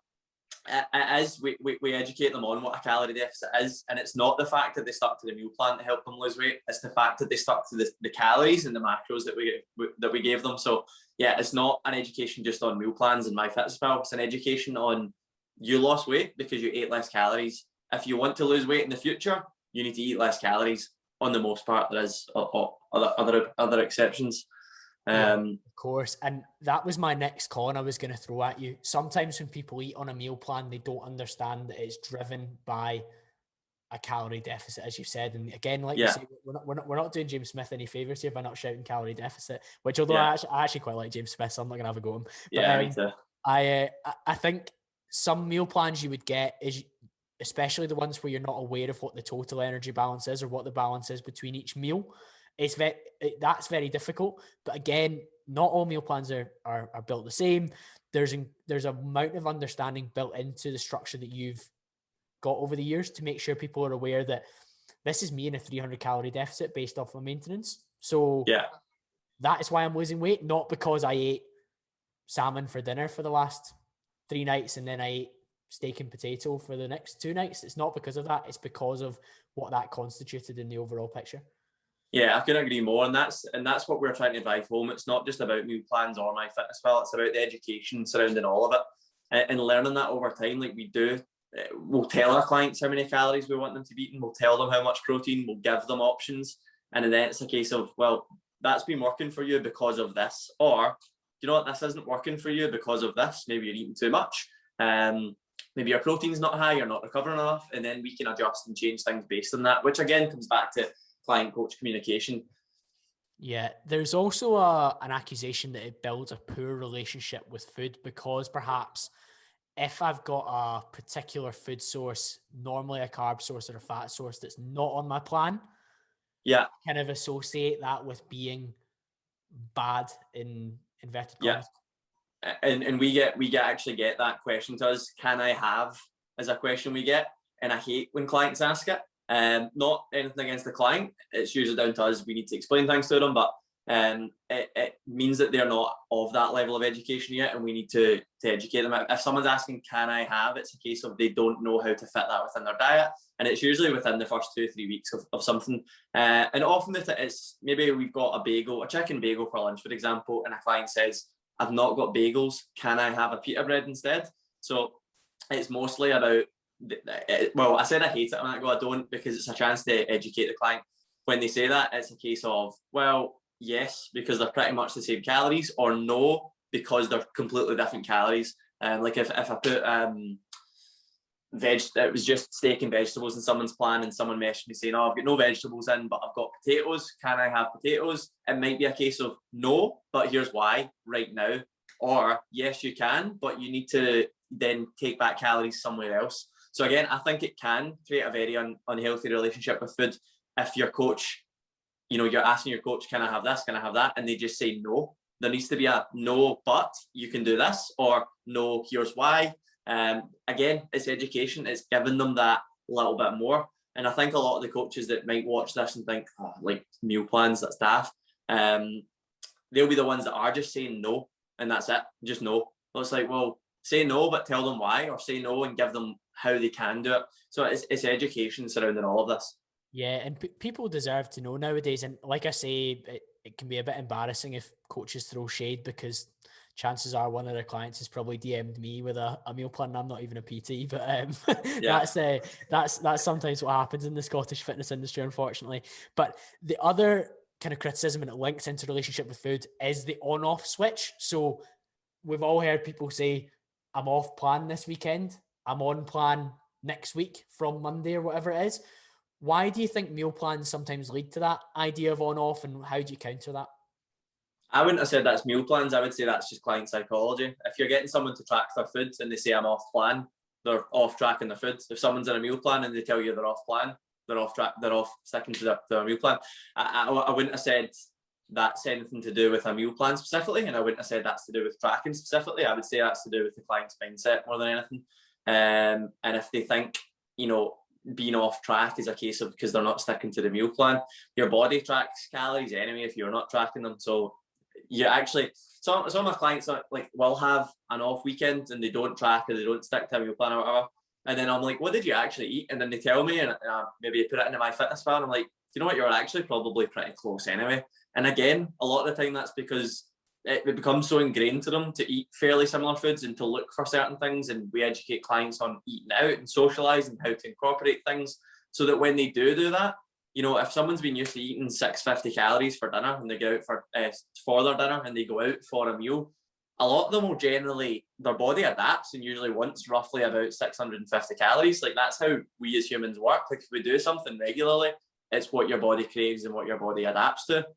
as we educate them on what a calorie deficit is, and it's not the fact that they stuck to the meal plan to help them lose weight, it's the fact that they stuck to the calories and the macros that we gave them. So yeah, it's not an education just on meal plans and MyFitnessPal. It's an education on you lost weight because you ate less calories. If you want to lose weight in the future, you need to eat less calories. On the most part, there is other exceptions. Of course. And that was my next con I was going to throw at you. Sometimes when people eat on a meal plan, they don't understand that it's driven by a calorie deficit, as you've said. And again, like you say, we're not doing James Smith any favors here by not shouting calorie deficit, which although I actually quite like James Smith, so I'm not going to have a go at him. But, me too. I think some meal plans you would get is, especially the ones where you're not aware of what the total energy balance is or what the balance is between each meal. That's very difficult. But again, not all meal plans are built the same. There's an amount of understanding built into the structure that you've got over the years to make sure people are aware that this is me in a 300 calorie deficit based off my maintenance. So that is why I'm losing weight, not because I ate salmon for dinner for the last 3 nights and then I ate steak and potato for the next 2 nights. It's not because of that. It's because of what that constituted in the overall picture. Yeah, I couldn't agree more. And that's what we're trying to drive home. It's not just about meal plans or MyFitnessPal. It's about the education surrounding all of it and learning that over time. Like we do, we'll tell our clients how many calories we want them to be eating. We'll tell them how much protein. We'll give them options. And then it's a case of, well, that's been working for you because of this. Or, you know what, this isn't working for you because of this. Maybe you're eating too much. Maybe your protein's not high, you're not recovering enough. And then we can adjust and change things based on that, which again comes back to client-coach communication. Yeah, there's also an accusation that it builds a poor relationship with food because perhaps if I've got a particular food source, normally a carb source or a fat source that's not on my plan, kind of associate that with being bad in inverted commas. And we actually get that question to us. Can I have, is a question we get, and I hate when clients ask it. Not anything against the client. It's usually down to us. We need to explain things to them, but it means that they're not of that level of education yet, and we need to educate them. If someone's asking, can I have, it's a case of they don't know how to fit that within their diet, and it's usually within the first 2 or 3 weeks of something. And often it's maybe we've got a chicken bagel for lunch, for example, and a client says, I've not got bagels, can I have a pita bread instead? So it's mostly about, well, I said I hate it, I don't, because it's a chance to educate the client. When they say that, it's a case of, well, yes, because they're pretty much the same calories, or no, because they're completely different calories. Like if I put it was just steak and vegetables in someone's plan, and someone messaged me saying, oh, I've got no vegetables in, but I've got potatoes, can I have potatoes? It might be a case of no, but here's why right now. Or yes, you can, but you need to then take back calories somewhere else. So again, I think it can create a very unhealthy relationship with food if your coach, you're asking your coach, can I have this, can I have that? And they just say no. There needs to be a no, but you can do this, or no, here's why. Again, it's education. It's giving them that little bit more. And I think a lot of the coaches that might watch this and think, oh, like meal plans, that's daft. They'll be the ones that are just saying no, and that's it, just no. So it's like, well, say no, but tell them why, or say no and give them how they can do it. So it's education surrounding all of this. Yeah, and people deserve to know nowadays. And like I say, it can be a bit embarrassing if coaches throw shade, because chances are one of their clients has probably DM'd me with a meal plan. I'm not even a PT, but that's sometimes what happens in the Scottish fitness industry, unfortunately. But the other kind of criticism, and it links into relationship with food, is the on-off switch. So we've all heard people say, I'm off plan this weekend. I'm on plan next week from Monday or whatever it is. Why do you think meal plans sometimes lead to that idea of on-off, and how do you counter that? I wouldn't have said that's meal plans. I would say that's just client psychology. If you're getting someone to track their food and they say I'm off plan, they're off tracking their food. If someone's in a meal plan and they tell you they're off plan, they're off track, they're off sticking to their meal plan. I wouldn't have said that's anything to do with a meal plan specifically, and I wouldn't have said that's to do with tracking specifically. I would say that's to do with the client's mindset more than anything. And if they think, being off track is a case of because they're not sticking to the meal plan, your body tracks calories anyway if you're not tracking them. So you actually, some of my clients will have an off weekend and they don't track or they don't stick to a meal plan or whatever. And then I'm like, what did you actually eat? And then they tell me, and maybe put it into MyFitnessPal, and I'm like, you know what, you're actually probably pretty close anyway. And again, a lot of the time that's because it becomes so ingrained to them to eat fairly similar foods and to look for certain things. And we educate clients on eating out and socializing, how to incorporate things so that when they do that, if someone's been used to eating 650 calories for dinner and they go out for their dinner and they go out for a meal, a lot of them will generally, their body adapts and usually wants roughly about 650 calories. Like that's how we as humans work. Like if we do something regularly, it's what your body craves and what your body adapts to.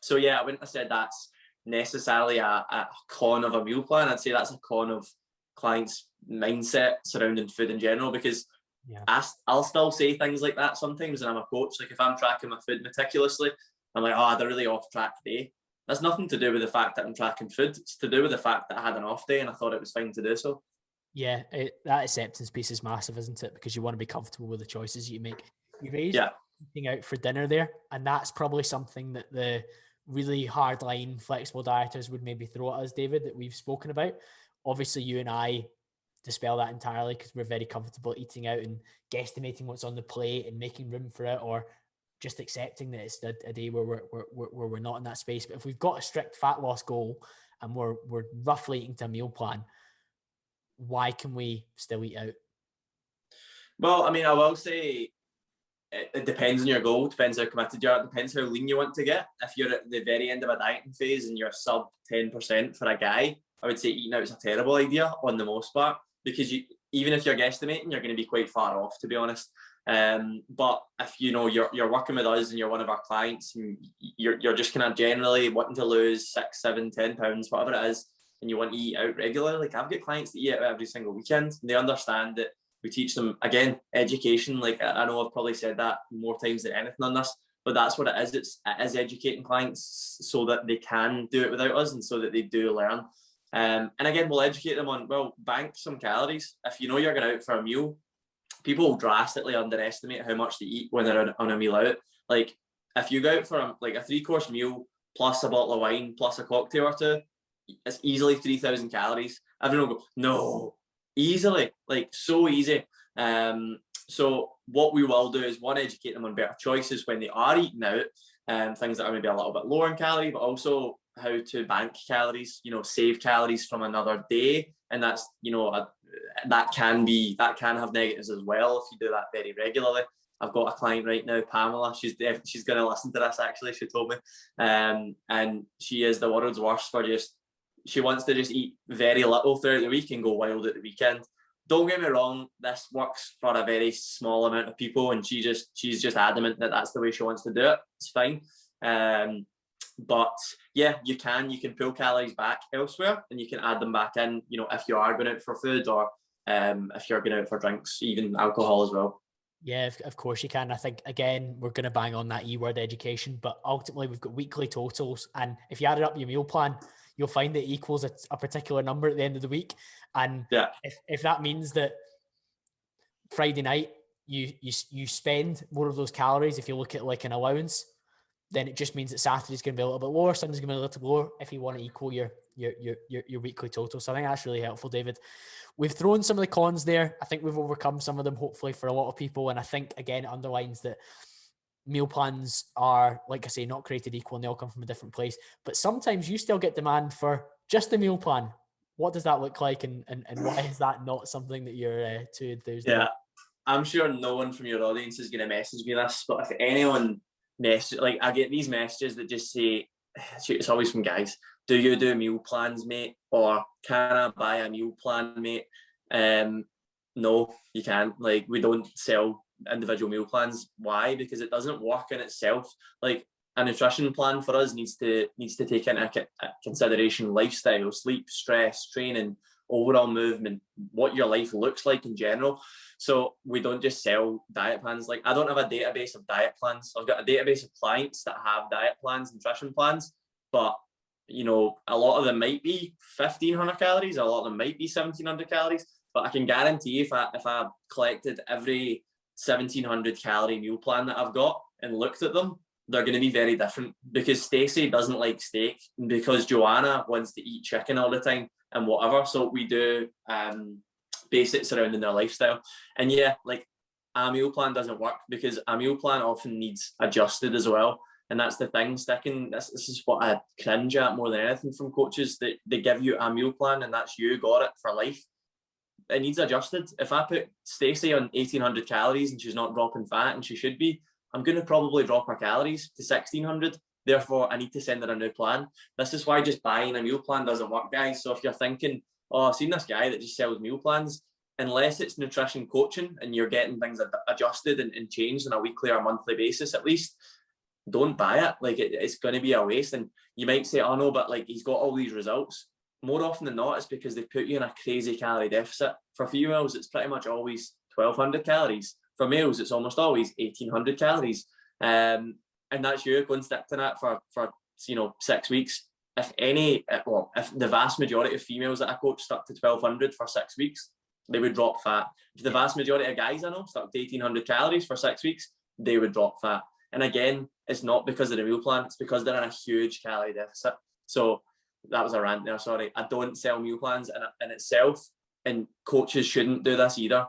So yeah, I wouldn't have said that's necessarily a con of a meal plan. I'd say that's a con of clients' mindset surrounding food in general, because I'll still say things like that sometimes, and I'm a coach. Like if I'm tracking my food meticulously, I'm like, they're really off track today. That's nothing to do with the fact that I'm tracking food. It's to do with the fact that I had an off day and I thought it was fine to do so. Yeah, that acceptance piece is massive, isn't it? Because you want to be comfortable with the choices you make. You raised eating out for dinner there, and that's probably something that the really hardline flexible dieters would maybe throw at us, David, that we've spoken about. Obviously, you and I dispel that entirely because we're very comfortable eating out and guesstimating what's on the plate and making room for it, or just accepting that it's a day where we're not in that space. But if we've got a strict fat loss goal and we're roughly eating to a meal plan, why can we still eat out? Well, I mean, I will say it depends on your goal, depends how committed you are, it depends how lean you want to get. If you're at the very end of a dieting phase and you're sub 10% for a guy, I would say eating out is a terrible idea on the most part, because even if you're guesstimating, you're going to be quite far off, to be honest. But if you're working with us and you're one of our clients and you're just kind of generally wanting to lose 6, 7, 10 pounds, whatever it is, and you want to eat out regularly, like I've got clients that eat out every single weekend, and they understand that we teach them, again, education. Like I know I've probably said that more times than anything on this, but that's what it is. It is educating clients so that they can do it without us and so that they do learn. And again, we'll educate them on, bank some calories. If you know you're going out for a meal, people drastically underestimate how much they eat when they're on a meal out. Like if you go out for a 3-course meal plus a bottle of wine plus a cocktail or two, it's easily 3,000 calories. Everyone will go, no, easily, like so easy. So what we will do is, one, educate them on better choices when they are eating out, things that are maybe a little bit lower in calorie, but also how to bank calories, save calories from another day. And that's, that can have negatives as well if you do that very regularly. I've got a client right now, Pamela. She's going to listen to this. Actually, she told me, and she is the world's worst for she wants to just eat very little throughout the week and go wild at the weekend. Don't get me wrong, this works for a very small amount of people, and she's just adamant that that's the way she wants to do it. It's fine. But yeah, you can pull calories back elsewhere and you can add them back in, if you are going out for food, or if you're going out for drinks, even alcohol as well. Yeah, of course you can. I think, again, we're going to bang on that E-word education, but ultimately we've got weekly totals. And if you added up your meal plan, you'll find that it equals a particular number at the end of the week. And if that means that Friday night you spend more of those calories, if you look at like an allowance, then it just means that Saturday's going to be a little bit lower, Sunday's going to be a little bit lower if you want to equal your weekly total. So I think that's really helpful, David. We've thrown some of the cons there. I think we've overcome some of them, hopefully, for a lot of people. And I think, again, it underlines that meal plans are, like I say, not created equal, and they all come from a different place. But sometimes you still get demand for just a meal plan. What does that look like, and why is that not something that you're too enthused about? Yeah, I'm sure no one from your audience is going to message me this, but if anyone I get these messages that just say, it's always from guys, do you do meal plans, mate? Or can I buy a meal plan, mate? No, you can't. Like, we don't sell individual meal plans. Why? Because it doesn't work in itself. Like, a nutrition plan for us needs to take into consideration lifestyle, sleep, stress, training, overall movement, what your life looks like in general. So we don't just sell diet plans. Like, I don't have a database of diet plans. I've got a database of clients that have diet plans, nutrition plans, but you know, a lot of them might be 1,500 calories, a lot of them might be 1,700 calories. But I can guarantee if I collected every 1,700 calorie meal plan that I've got and looked at them, they're going to be very different, because Stacey doesn't like steak, because Joanna wants to eat chicken all the time and whatever. So we do base it surrounding their lifestyle. And yeah, like, a meal plan doesn't work because a meal plan often needs adjusted as well. And that's the thing, sticking, this is what I cringe at more than anything from coaches, that they give you a meal plan and that's you got it for life. It needs adjusted. If I put Stacey on 1,800 calories and she's not dropping fat, and she should be, I'm going to probably drop her calories to 1,600. Therefore, I need to send her a new plan. This is why just buying a meal plan doesn't work, guys. So if you're thinking, oh, I've seen this guy that just sells meal plans, unless it's nutrition coaching and you're getting things adjusted and changed on a weekly or monthly basis at least, don't buy it. Like, it's going to be a waste. And you might say, oh no, but like, he's got all these results. More often than not, it's because they put you in a crazy calorie deficit. For females, it's pretty much always 1,200 calories. For males, it's almost always 1,800 calories. And that's you going stick to that for 6 weeks. If the vast majority of females that I coach stuck to 1,200 for 6 weeks, they would drop fat. If the vast majority of guys I know stuck to 1,800 calories for 6 weeks, they would drop fat. And again, it's not because of the meal plan, it's because they're in a huge calorie deficit. So that was a rant there, sorry. I don't sell meal plans in itself, and coaches shouldn't do this either.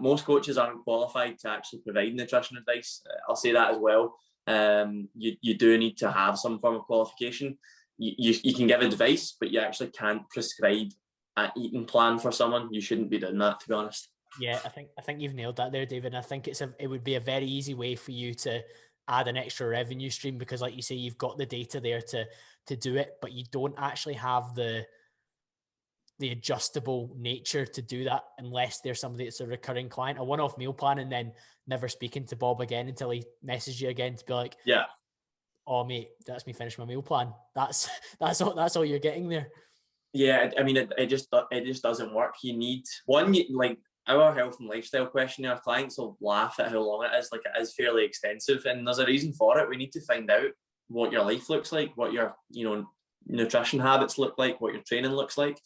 Most coaches aren't qualified to actually provide nutrition advice. I'll say that as well. You do need to have some form of qualification. You can give advice, but you actually can't prescribe an eating plan for someone. You shouldn't be doing that, to be honest. Yeah, I think you've nailed that there, David. And I think it would be a very easy way for you to add an extra revenue stream, because like you say, you've got the data there to do it, but you don't actually have the adjustable nature to do that unless there's somebody that's a recurring client. A one-off meal plan and then never speaking to Bob again until he messages you again to be like, yeah, oh mate, that's me finished my meal plan. That's all you're getting there. Yeah, I mean, it just doesn't work. You need one, like our health and lifestyle questionnaire, clients will laugh at how long it is. Like, it is fairly extensive, and there's a reason for it. We need to find out what your life looks like, what your nutrition habits look like, what your training looks like.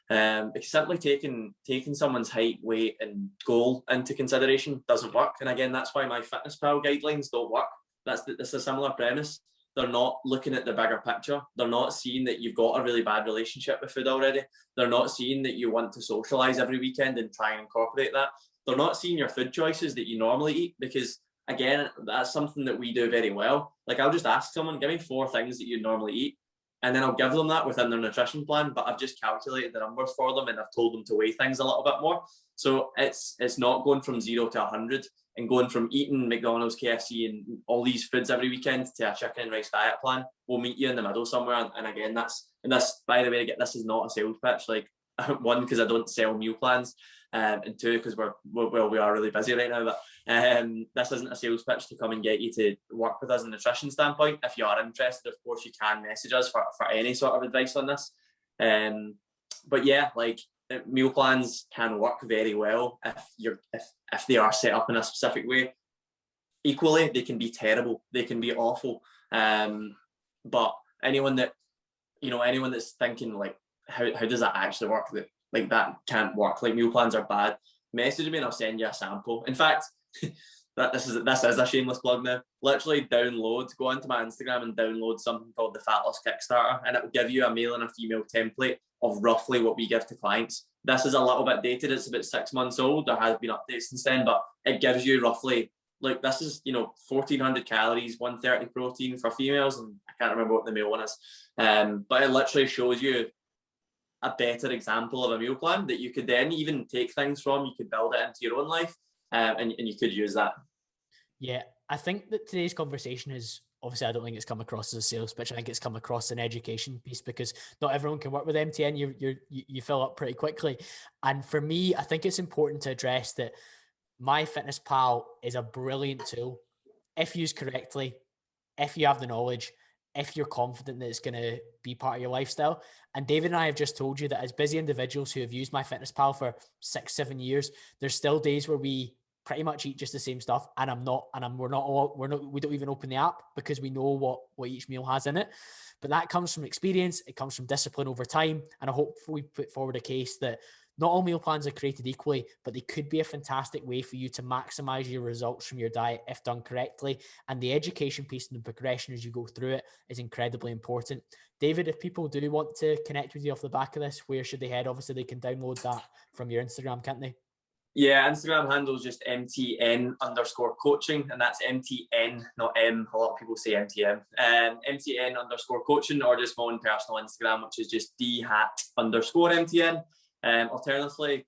Because simply taking someone's height, weight, and goal into consideration doesn't work. And again, that's why MyFitnessPal guidelines don't work. That's a similar premise. They're not looking at the bigger picture. They're not seeing that you've got a really bad relationship with food already. They're not seeing that you want to socialize every weekend and try and incorporate that. They're not seeing your food choices that you normally eat, because again, that's something that we do very well. Like, I'll just ask someone, give me 4 things that you normally eat, and then I'll give them that within their nutrition plan, but I've just calculated the numbers for them and I've told them to weigh things a little bit more. So it's not going from 0 to 100 and going from eating McDonald's, KFC and all these foods every weekend to a chicken and rice diet plan. We'll meet you in the middle somewhere. And again, that's, by the way, this is not a sales pitch. Like, 1, because I don't sell meal plans, and 2, because we are really busy right now, but this isn't a sales pitch to come and get you to work with us in a nutrition standpoint. If you are interested, of course, you can message us for any sort of advice on this. But yeah, like, meal plans can work very well if they are set up in a specific way. Equally, they can be terrible, they can be awful. But anyone that's thinking like, how does that actually work? That can't work. Like, meal plans are bad. Message me and I'll send you a sample. In fact, this is a shameless plug now. Literally go onto my Instagram and download something called the Fat Loss Kickstarter, and it will give you a male and a female template of roughly what we give to clients. This is a little bit dated. It's about 6 months old. There has been updates since then, but it gives you roughly, like, this is 1,400 calories, 130 protein for females, and I can't remember what the male one is. But it literally shows you a better example of a meal plan that you could then even take things from. You could build it into your own life, and you could use that. Yeah, I think that today's conversation has obviously I don't think it's come across as a sales pitch. I think it's come across an education piece, because not everyone can work with MTN. You fill up pretty quickly. And for me, I think it's important to address that MyFitnessPal is a brilliant tool if used correctly, if you have the knowledge, if you're confident that it's going to be part of your lifestyle. And David and I have just told you that as busy individuals who have used MyFitnessPal for 6-7 years, there's still days where we pretty much eat just the same stuff. And we don't even open the app because we know what each meal has in it. But that comes from experience. It comes from discipline over time. And I hope we put forward a case that not all meal plans are created equally, but they could be a fantastic way for you to maximize your results from your diet if done correctly. And the education piece and the progression as you go through it is incredibly important. David, if people do want to connect with you off the back of this, where should they head? Obviously, they can download that from your Instagram, can't they? Yeah, Instagram handle is just MTN_coaching, and that's MTN, not M. A lot of people say MTN. MTN_coaching, or just my own personal Instagram, which is just DHatt_MTN. Alternatively,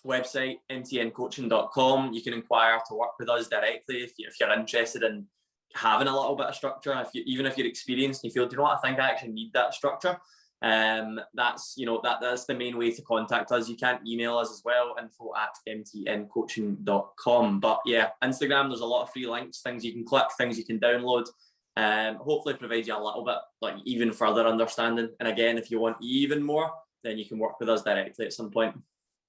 website mtncoaching.com. You can inquire to work with us directly if you're interested in having a little bit of structure. Even if you're experienced and you feel, do you know what, I think I actually need that structure. That's the main way to contact us. You can email us as well, info@mtncoaching.com. But yeah, Instagram, there's a lot of free links, things you can click, things you can download. Hopefully provide you a little bit, like, even further understanding. And again, if you want even more, then you can work with us directly at some point.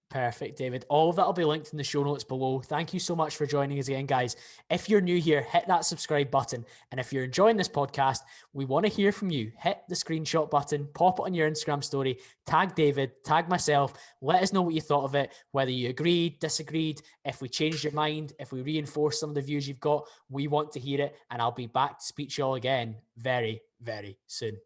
Perfect, David. All of that will be linked in the show notes below. Thank you so much for joining us again, guys. If you're new here, hit that subscribe button. And if you're enjoying this podcast, we want to hear from you. Hit the screenshot button, pop it on your Instagram story, tag David, tag myself. Let us know what you thought of it, whether you agreed, disagreed, if we changed your mind, if we reinforced some of the views you've got. We want to hear it. And I'll be back to speak to you all again very, very soon.